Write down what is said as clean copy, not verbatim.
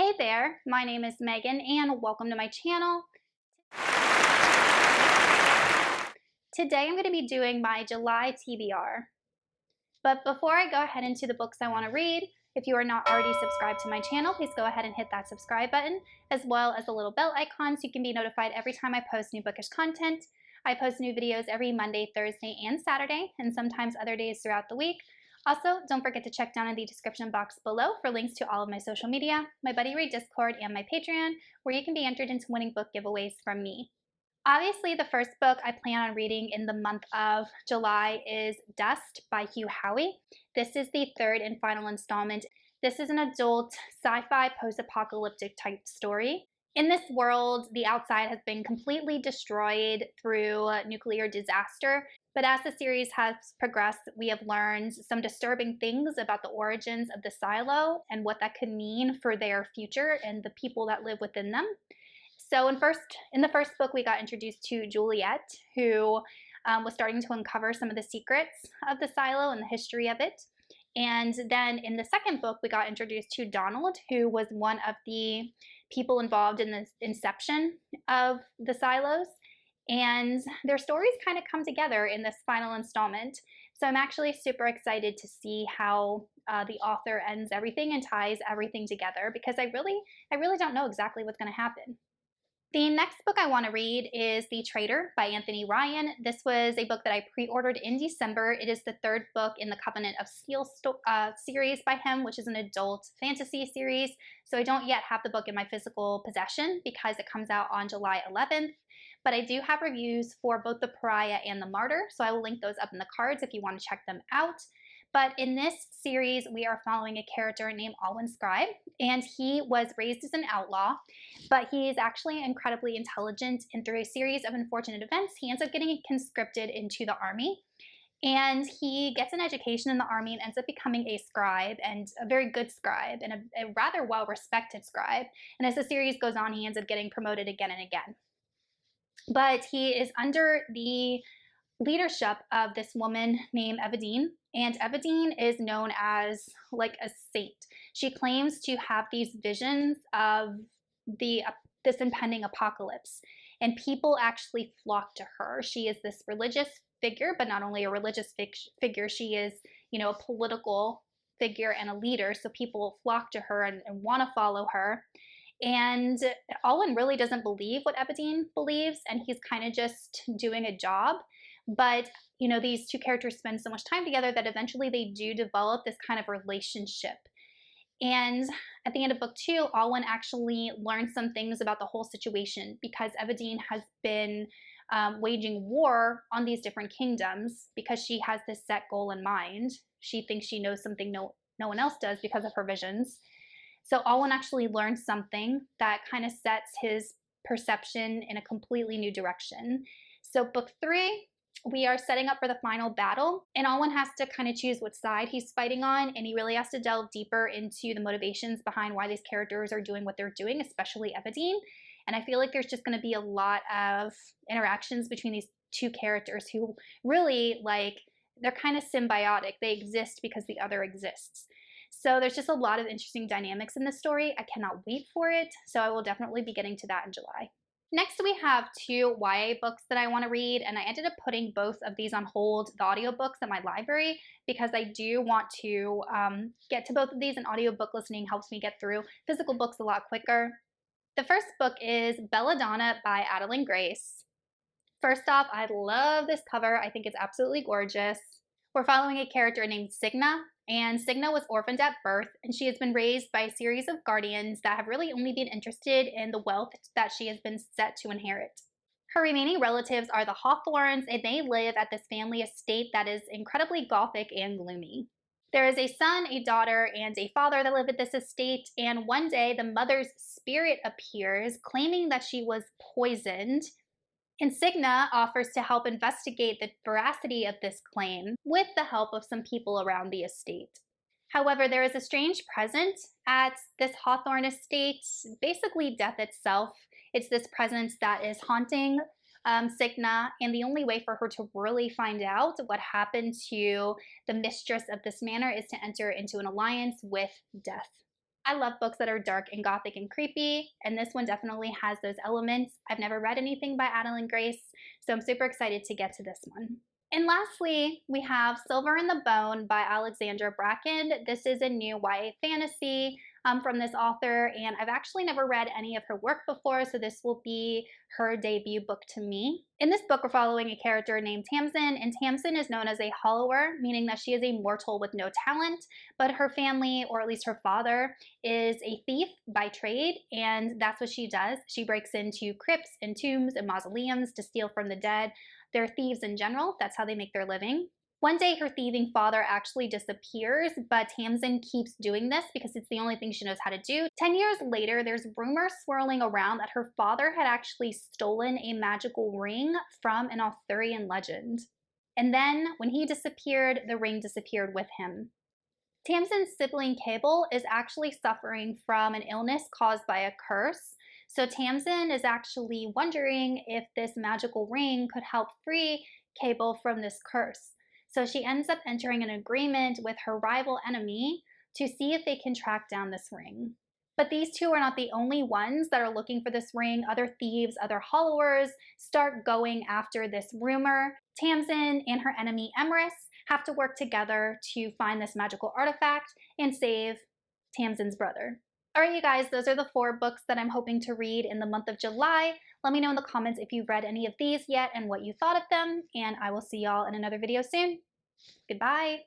Hey there, my name is Megan and welcome to my channel. Today I'm going to be doing my July TBR. But before I go ahead into the books I want to read, if you are not already subscribed to my channel, please go ahead and hit that subscribe button, as well as the little bell icon so you can be notified every time I post new bookish content. I post new videos every Monday, Thursday, and Saturday, and sometimes other days throughout the week. Also, don't forget to check down in the description box below for links to all of my social media, my Buddy Read Discord, and my Patreon, where you can be entered into winning book giveaways from me. Obviously, the first book I plan on reading in the month of July is Dust by Hugh Howey. This is the third and final installment. This is an adult sci-fi post-apocalyptic type story. In this world, the outside has been completely destroyed through nuclear disaster, but as the series has progressed, we have learned some disturbing things about the origins of the silo and what that could mean for their future and the people that live within them. So in the first book, we got introduced to Juliet, who was starting to uncover some of the secrets of the silo and the history of it. And then in the second book, we got introduced to Donald, who was one of the people involved in the inception of the silos. And their stories kind of come together in this final installment. So I'm actually super excited to see how the author ends everything and ties everything together, because I really don't know exactly what's going to happen. The next book I want to read is The Traitor by Anthony Ryan. This was a book that I pre-ordered in December. It is the third book in the Covenant of Steel series by him, which is an adult fantasy series. So I don't yet have the book in my physical possession because it comes out on July 11th. But I do have reviews for both The Pariah and The Martyr, so I will link those up in the cards if you want to check them out. But in this series, we are following a character named Alwyn Scribe, and he was raised as an outlaw, but he is actually incredibly intelligent, and through a series of unfortunate events, he ends up getting conscripted into the army. And he gets an education in the army and ends up becoming a scribe, and a very good scribe, and a rather well-respected scribe. And as the series goes on, he ends up getting promoted again and again. But he is under the leadership of this woman named Evadine, and Evadine is known as like a saint. She claims to have these visions of this impending apocalypse, and people actually flock to her. She is this religious figure, but not only a religious figure, she is, a political figure and a leader, so people flock to her and want to follow her. And Alwyn really doesn't believe what Evadine believes, and he's kind of just doing a job. But, these two characters spend so much time together that eventually they do develop this kind of relationship. And at the end of book 2, Alwyn actually learns some things about the whole situation, because Evadine has been waging war on these different kingdoms because she has this set goal in mind. She thinks she knows something no one else does because of her visions. So Alwyn actually learns something that kind of sets his perception in a completely new direction. So book 3, we are setting up for the final battle, and Alwyn has to kind of choose which side he's fighting on, and he really has to delve deeper into the motivations behind why these characters are doing what they're doing, especially Evadine. And I feel like there's just going to be a lot of interactions between these two characters who really, they're kind of symbiotic. They exist because the other exists. So there's just a lot of interesting dynamics in this story. I cannot wait for it, so I will definitely be getting to that in July. Next, we have 2 YA books that I want to read, and I ended up putting both of these on hold, the audiobooks at my library, because I do want to get to both of these, and audiobook listening helps me get through physical books a lot quicker. The first book is Belladonna by Adeline Grace. First off, I love this cover. I think it's absolutely gorgeous. We're following a character named Signa, and Signa was orphaned at birth, and she has been raised by a series of guardians that have really only been interested in the wealth that she has been set to inherit. Her remaining relatives are the Hawthorns, and they live at this family estate that is incredibly gothic and gloomy. There is a son, a daughter, and a father that live at this estate, and one day the mother's spirit appears, claiming that she was poisoned. And Signa offers to help investigate the veracity of this claim with the help of some people around the estate. However, there is a strange presence at this Hawthorn estate, basically death itself. It's this presence that is haunting Signa, and the only way for her to really find out what happened to the mistress of this manor is to enter into an alliance with death. I love books that are dark and gothic and creepy, and this one definitely has those elements. I've never read anything by Adeline Grace, so I'm super excited to get to this one. And lastly, we have Silver in the Bone by Alexandra Bracken. This is a new YA fantasy from this author, and I've actually never read any of her work before, so this will be her debut book to me. In this book, we're following a character named Tamsin, and Tamsin is known as a hollower, meaning that she is a mortal with no talent, but her family, or at least her father, is a thief by trade, and that's what she does. She breaks into crypts and tombs and mausoleums to steal from the dead. They're thieves in general. That's how they make their living. One day, her thieving father actually disappears, but Tamsin keeps doing this because it's the only thing she knows how to do. 10 years later, there's rumors swirling around that her father had actually stolen a magical ring from an Arthurian legend. And then, when he disappeared, the ring disappeared with him. Tamsin's sibling Cable is actually suffering from an illness caused by a curse. So Tamsin is actually wondering if this magical ring could help free Cable from this curse. So she ends up entering an agreement with her rival enemy to see if they can track down this ring. But these two are not the only ones that are looking for this ring. Other thieves, other hollowers start going after this rumor. Tamsin and her enemy Emrys have to work together to find this magical artifact and save Tamsin's brother. All right, you guys, those are the 4 books that I'm hoping to read in the month of July. Let me know in the comments if you've read any of these yet and what you thought of them, and I will see y'all in another video soon. Goodbye.